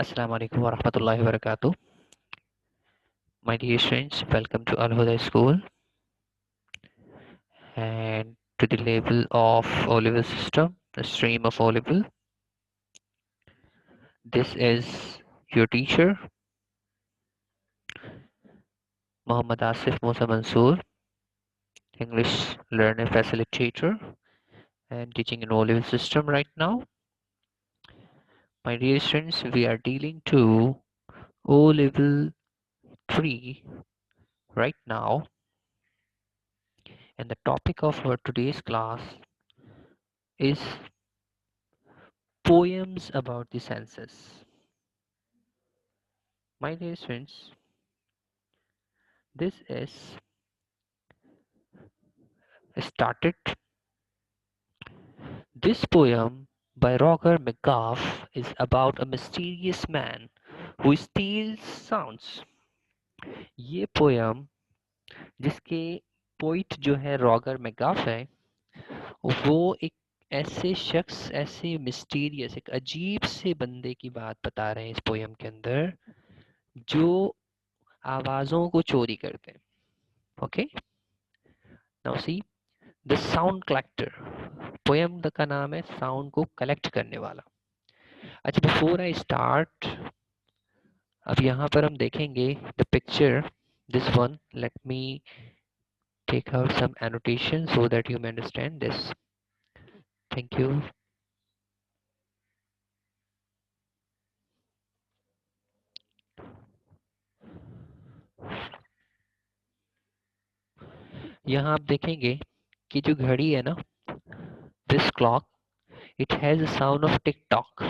Assalamu alaikum wa rahmatullahi wa barakatuh. My dear friends, welcome to Al Huda School and to the level of O-level system, the stream of O-level. This is your teacher, Muhammad Asif Musa Mansoor, English learner facilitator and teaching in O-level system right now. My dear friends, we are dealing to O-level 3 right now, and the topic of our today's class is poems about the census. My dear friends, this is started. This poem by Roger McGough is about a mysterious man who steals sounds. ये poem जिसके poet जो है Roger मैगॉफ है वो एक ऐसे शख्स ऐसे मिस्टीरियस एक अजीब से बंदे की बात बता रहे हैं इस पोयम के अंदर जो आवाजों को चोरी करते हैं. Okay, now see the sound collector. Poem का नाम है साउंड को कलेक्ट करने वाला. अच्छा, बिफोर आई स्टार्ट, अब यहाँ पर हम देखेंगे the picture this one. Let me take out some annotation so that you may understand this. Thank you. यहाँ आप देखेंगे कि जो घड़ी है ना, this clock, it has a sound of tick tock.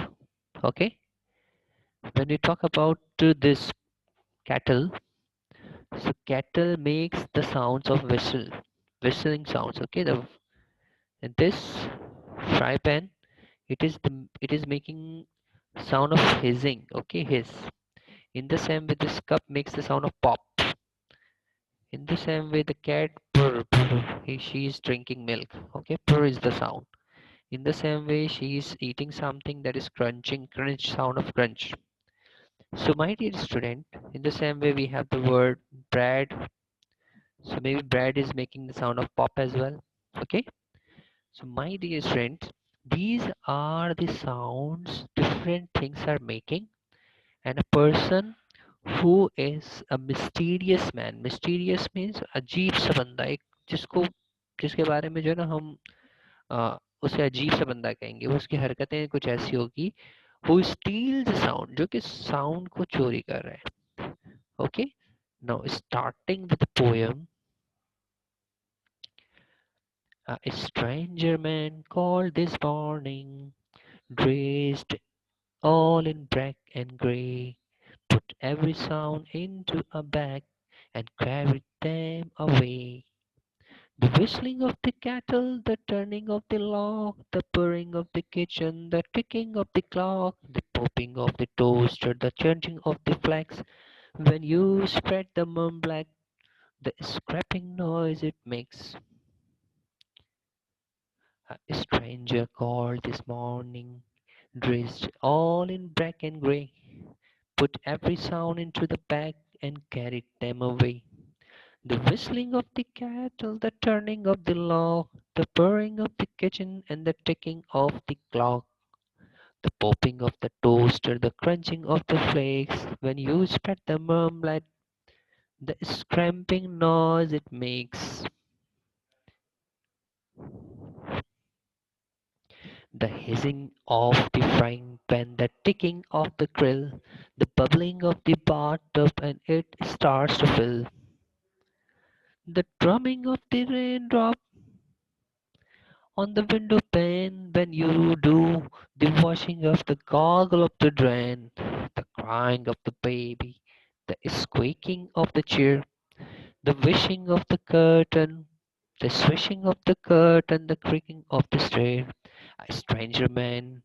Okay, when we talk about this cattle, so cattle makes the sounds of whistling sounds. Okay, the and this fry pan, it is making sound of hissing. Okay, hiss. In the same way, this cup makes the sound of pop. In the same way, the cat purr, purr, she is drinking milk. Okay, purr is the sound. In the same way, she is eating something that is crunching, crunch sound of crunch. So, my dear student, in the same way, we have the word bread. So maybe bread is making the sound of pop as well. Okay. So, my dear friend, these are the sounds different things are making, and a person who is a mysterious man. Mysterious means अजीब सा बंदा, एक जिसको जिसके बारे में जो है ना हम उसे अजीब सा बंदा कहेंगे, उसकी हरकतें कुछ ऐसी होगी. Who steals sound, जो कि साउंड को चोरी कर रहा है. Okay. Now starting with the poem. A stranger man called this morning, dressed all in black and grey, put every sound into a bag and carried them away. The whistling of the kettle, the turning of the lock, the purring of the kitchen, the ticking of the clock, the popping of the toaster, the changing of the flags. When you spread the mum black, the scraping noise it makes. A stranger called this morning, dressed all in black and grey, put every sound into the bag and carried them away. The whistling of the kettle, the turning of the lock, the purring of the kitchen, and the ticking of the clock, the popping of the toaster, the crunching of the flakes, when you spread the marmalade, the scraping noise it makes. The hissing of the frying pan, the ticking of the grill, the bubbling of the bathtub, and it starts to fill. The drumming of the raindrop on the window pane when you do the washing of the goggle of the drain, the crying of the baby, the squeaking of the chair, the wishing of the curtain, the swishing of the curtain, the creaking of the stair. A stranger man,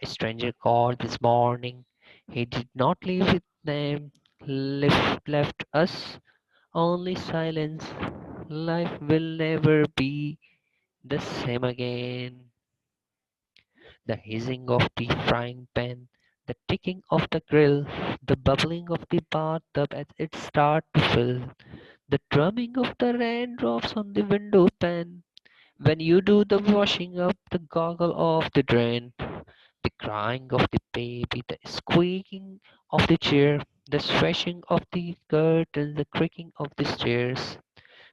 a stranger called this morning. He did not leave with them, left us only silence. Life will never be the same again. The hissing of the frying pan, The ticking of the grill, the bubbling of the bathtub as it starts to fill, the drumming of the raindrops on the window pane. When you do the washing up, the goggle of the drain, the crying of the baby, the squeaking of the chair, the swishing of the curtains, the creaking of the stairs.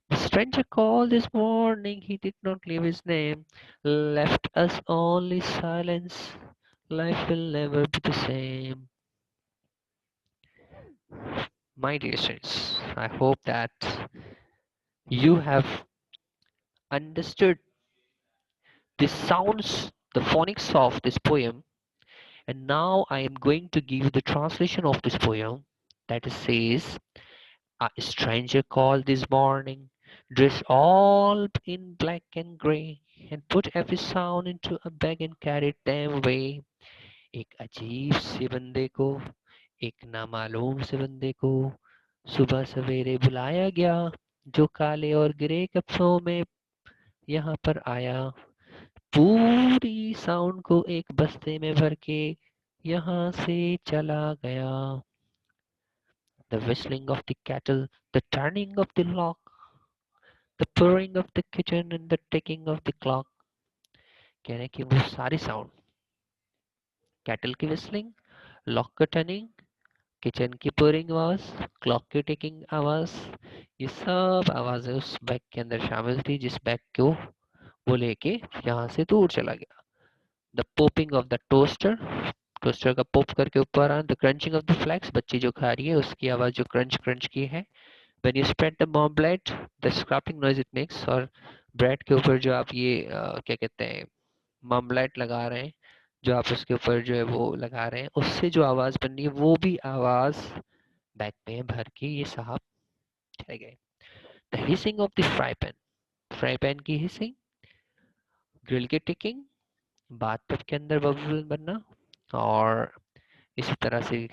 The stranger called this morning, he did not leave his name, left us only silence. Life will never be the same. My dear students, I hope that you have understood the sounds, the phonics of this poem, and now I am going to give you the translation of this poem that says, a stranger called this morning, dressed all in black and grey, and put every sound into a bag and carried them away. एक अजीब से बंदे को, एक नामालूम से बंदे को सुबह सवेरे बुलाया गया, जो काले और ग्रे कपड़ों में यहाँ पर आया, पूरी साउंड को एक बस्ते में भर के यहाँ से चला गया. The whistling of the kettle, the turning of the lock, the purring of the kitchen and the ticking of the clock. कहने की वो सारी साउंड, कैटल की whistling, लॉक का टर्निंग, किचन की पुरिंग आवाज, क्लॉक की टिकिंग आवाज, ये सब आवाजें उस बैग के अंदर शामिल थी जिस बैग को वो लेके यहाँ से दूर चला गया. The popping of the toaster, toaster का पोप करके ऊपर आना, the crunching of the flakes, बच्ची जो खा रही है उसकी आवाज जो क्रंच क्रंच की है. When you spread the marmalade, the scraping noise it makes, और ब्रेड के ऊपर जो आप ये क्या कहते हैं मॉमलेट लगा रहे हैं, जो आप उसके ऊपर जो है वो लगा रहे हैं, उससे जो आवाज बन रही है वो भी आवाज बैग में भर के ये साहब चले गए. The hissing of the fry pan की हिसिंग, ग्रिल की टिकिंग, बाथटब के अंदर बबल बनना, और इसी तरह से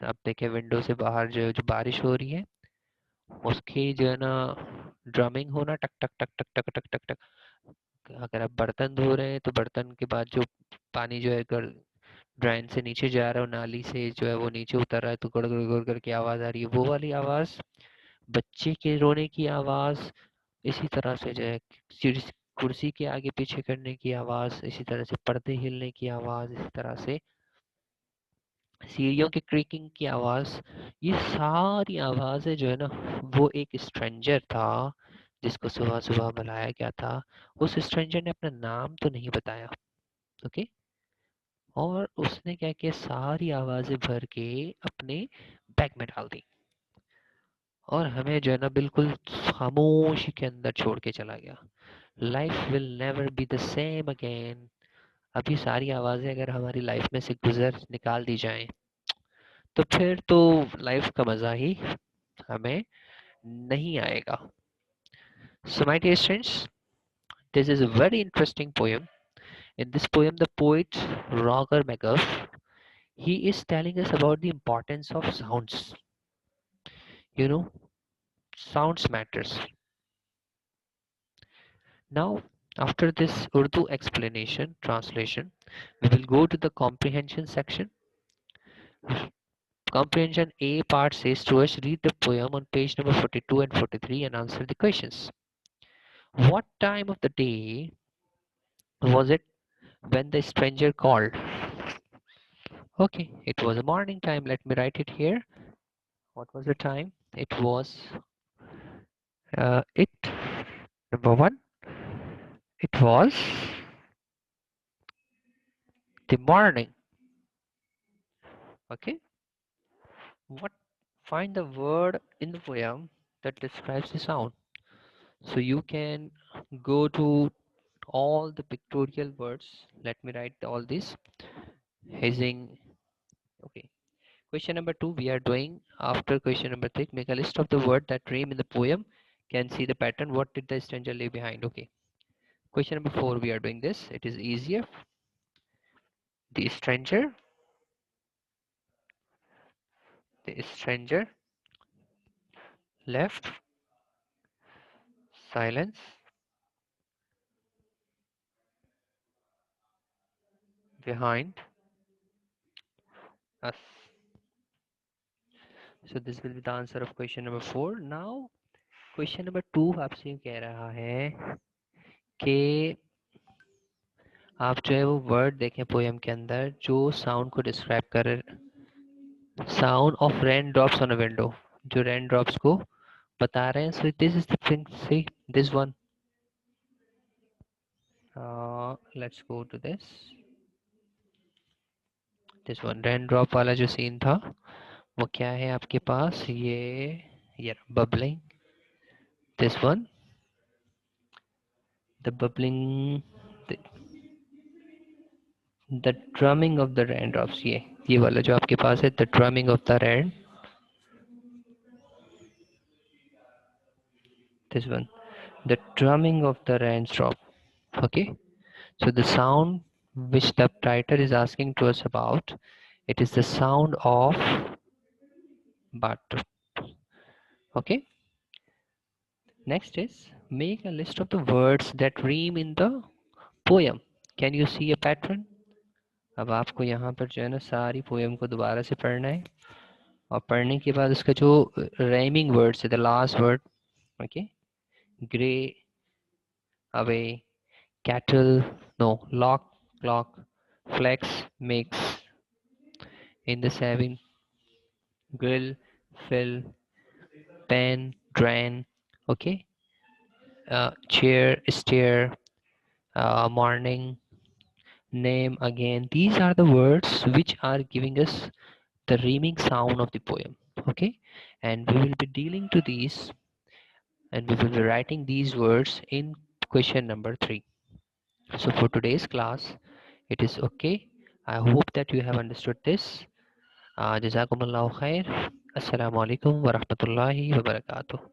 आप देखें विंडो से बाहर जो बारिश हो रही है उसकी जो है ना ड्रमिंग होना, टक टक टक टक टक टक टक टक. अगर आप बर्तन धो रहे हैं तो बर्तन के बाद जो पानी जो है अगर ड्राइन से नीचे जा रहा है और नाली से जो है वो नीचे उतर रहा है तो गुड़ गुड़ गुड़ करके आवाज आ रही है, वो वाली आवाज. बच्चे के रोने की आवाज, इसी तरह से जो है कुर्सी के आगे पीछे करने की आवाज, इसी तरह से पर्दे हिलने की आवाज, इसी तरह से सीढ़ियों की क्रीकिंग की आवाज. ये सारी आवाजें जो है ना वो एक स्ट्रेंजर था जिसको सुबह सुबह बुलाया गया था. उस स्ट्रेंजर ने अपना नाम तो नहीं बताया, ओके, और उसने क्या किया, सारी आवाजें भर के अपने बैग में डाल दी और हमें जो है ना बिल्कुल खामोशी के अंदर छोड़ के चला गया. Life will never be the same again. अभी सारी आवाजें अगर हमारी लाइफ में से गुजर निकाल दी जाएं तो फिर तो लाइफ का मजा ही हमें नहीं आएगा. So my dear students, this is a very interesting poem. In this poem, the poet Roger McGuff, he is telling us about the importance of sounds. You know, sounds matters. Now, after this Urdu explanation, translation, we will go to the comprehension section. Comprehension A part says to us, read the poem on page number 42 and 43 and answer the questions. What time of the day was it when the stranger called? Okay, it was a morning time. Let me write it here. What was the time? It was it number one. It was the morning. Okay. What? Find the word in the poem that describes the sound. So you can go to all the pictorial words. Let me write all this. Hissing. Okay. Question number 2 we are doing after question number 3. Make a list of the word that rhyme in the poem. Can see the pattern. What did the stranger leave behind? Okay. Question number 4 we are doing this. It is easier. The stranger. The stranger left silence behind. us. So this will be the answer of question number 4. Now question number 2 आपसे यूं कह रहा है कि आप जो है वो वर्ड देखें पोएम के अंदर जो साउंड को डिस्क्राइब कर sound of rain drops on a window, जो रेन ड्रॉप्स को बता रहे हैं. So this is the thing, see this one. Let's go to this one. Rain drop वाला जो सीन था वो क्या है आपके पास, ये bubbling, this one, the bubbling, the drumming of the rain drops. ये वाला जो आपके पास है, the drumming of the rain, this one, the drumming of the raindrop. Okay, so the sound which the writer is asking to us about, it is the sound of butter. Okay, next is make a list of the words that rhyme in the poem. Can you see a pattern? अब आपको यहाँ पर जो है ना सारी poem को दोबारा से पढ़ना है और पढ़ने के बाद उसका जो राइमिंग वर्ड्स है, the last word. Okay, grey, away, cattle, no, lock, clock, flex, mix, in the saving, grill, fill, pan, drain, okay, chair, stair, morning, name again. These are the words which are giving us the rhyming sound of the poem, okay, and we will be dealing to these and we will be writing these words in question number 3. So for today's class, it is okay. I hope that you have understood this. जज़ाकुमुल्लाहु खैर. अस्सलामु अलैकुम वरहमतुल्लाहि वबरकातुहू.